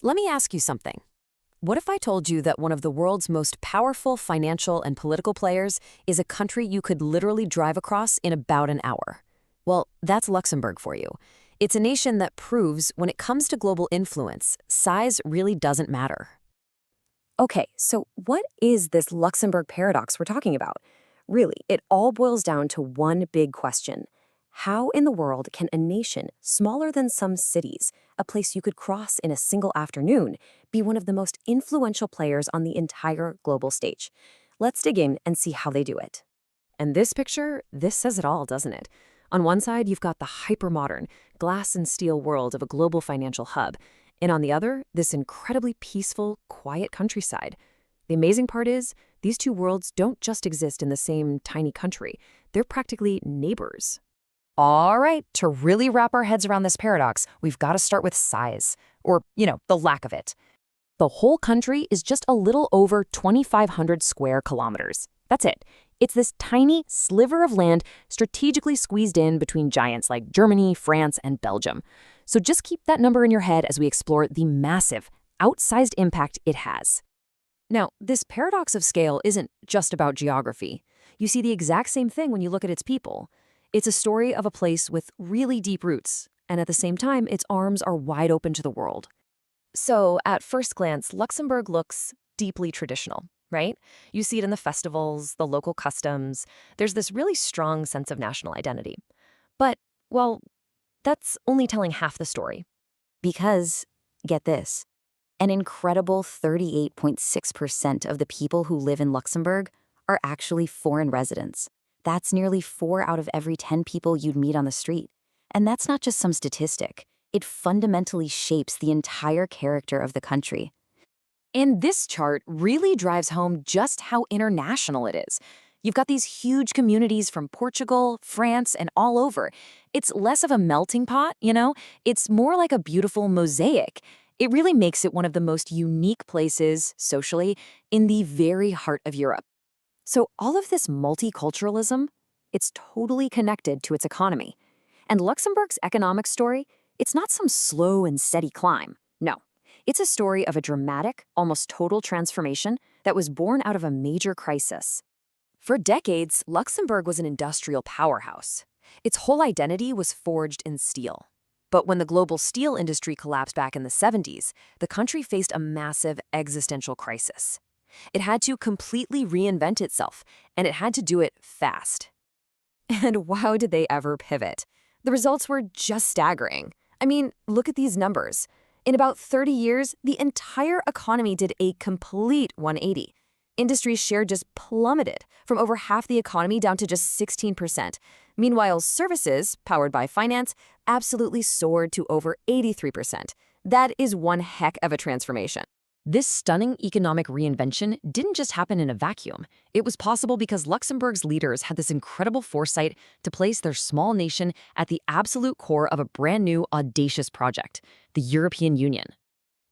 let me ask you something. What if I told you that one of the world's most powerful financial and political players is a country you could literally drive across in about an hour? Well, that's Luxembourg for you. It's a nation that proves when it comes to global influence, size really doesn't matter. Okay, so what is this Luxembourg paradox we're talking about? Really, it all boils down to one big question. How in the world can a nation smaller than some cities, a place you could cross in a single afternoon, be one of the most influential players on the entire global stage? Let's dig in and see how they do it. And this picture, this says it all, doesn't it? On one side, you've got the hyper-modern, glass and steel world of a global financial hub, and on the other, this incredibly peaceful, quiet countryside. The amazing part is, these two worlds don't just exist in the same tiny country. They're practically neighbors. All right, to really wrap our heads around this paradox, we've got to start with size, or, the lack of it. The whole country is just a little over 2,500 square kilometers. That's it. It's this tiny sliver of land strategically squeezed in between giants like Germany, France, and Belgium. So just keep that number in your head as we explore the massive, outsized impact it has. Now, this paradox of scale isn't just about geography. You see the exact same thing when you look at its people. It's a story of a place with really deep roots, and at the same time, its arms are wide open to the world. So, at first glance, Luxembourg looks deeply traditional, right? You see it in the festivals, the local customs. There's this really strong sense of national identity. But, well, that's only telling half the story. Because, get this, an incredible 38.6% of the people who live in Luxembourg are actually foreign residents. That's nearly 4 out of every 10 people you'd meet on the street. And that's not just some statistic. It fundamentally shapes the entire character of the country. And this chart really drives home just how international it is. You've got these huge communities from Portugal, France, and all over. It's less of a melting pot, It's more like a beautiful mosaic. It really makes it one of the most unique places, socially, in the very heart of Europe. So all of this multiculturalism, it's totally connected to its economy. And Luxembourg's economic story, it's not some slow and steady climb. No, it's a story of a dramatic, almost total transformation that was born out of a major crisis. For decades, Luxembourg was an industrial powerhouse. Its whole identity was forged in steel. But when the global steel industry collapsed back in the 70s, the country faced a massive existential crisis. It had to completely reinvent itself, and it had to do it fast. And wow, did they ever pivot. The results were just staggering. I mean, look at these numbers. In about 30 years, the entire economy did a complete 180. Industry's share just plummeted from over half the economy down to just 16%. Meanwhile, services, powered by finance, absolutely soared to over 83%. That is one heck of a transformation. This stunning economic reinvention didn't just happen in a vacuum. It was possible because Luxembourg's leaders had this incredible foresight to place their small nation at the absolute core of a brand new, audacious project, the European Union.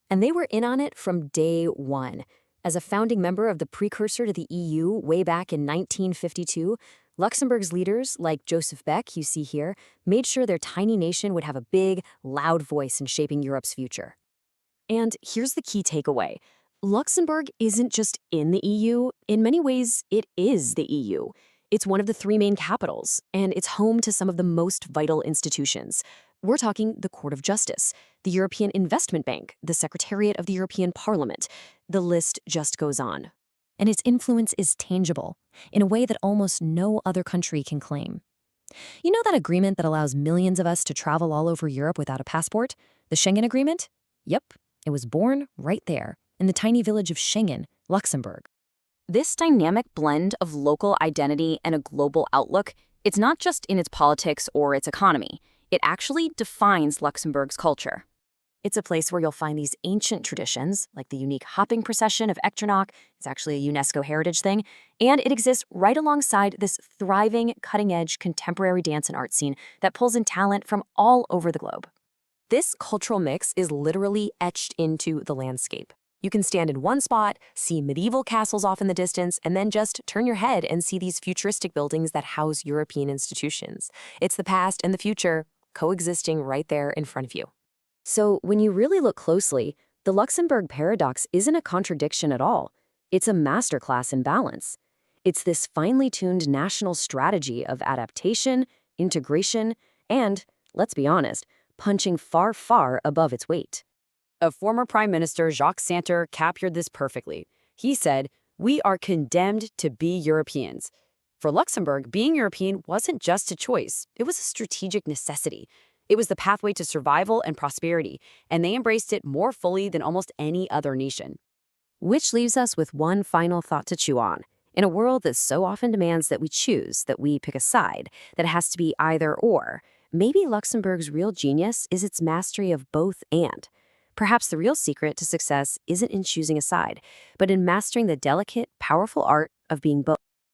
And they were in on it from day one. As a founding member of the precursor to the EU way back in 1952, Luxembourg's leaders, like Joseph Beck, you see here, made sure their tiny nation would have a big, loud voice in shaping Europe's future. And here's the key takeaway. Luxembourg isn't just in the EU. In many ways, it is the EU. It's one of the 3 main capitals, and it's home to some of the most vital institutions. We're talking the Court of Justice, the European Investment Bank, the Secretariat of the European Parliament. The list just goes on. And its influence is tangible, in a way that almost no other country can claim. You know that agreement that allows millions of us to travel all over Europe without a passport? The Schengen Agreement? Yep. It was born right there, in the tiny village of Schengen, Luxembourg. This dynamic blend of local identity and a global outlook, it's not just in its politics or its economy. It actually defines Luxembourg's culture. It's a place where you'll find these ancient traditions, like the unique hopping procession of Echternach. It's actually a UNESCO heritage thing. And it exists right alongside this thriving, cutting-edge contemporary dance and art scene that pulls in talent from all over the globe. This cultural mix is literally etched into the landscape. You can stand in one spot, see medieval castles off in the distance, and then just turn your head and see these futuristic buildings that house European institutions. It's the past and the future coexisting right there in front of you. So when you really look closely, The Luxembourg paradox isn't a contradiction at all. It's a masterclass in balance. It's this finely tuned national strategy of adaptation, integration, and, let's be honest, punching far, far above its weight. A former Prime Minister, Jacques Santer, captured this perfectly. He said, "We are condemned to be Europeans." For Luxembourg, being European wasn't just a choice, it was a strategic necessity. It was the pathway to survival and prosperity, and they embraced it more fully than almost any other nation. Which leaves us with one final thought to chew on. In a world that so often demands that we choose, that we pick a side, that it has to be either or, maybe Luxembourg's real genius is its mastery of both and. Perhaps the real secret to success isn't in choosing a side, but in mastering the delicate, powerful art of being both.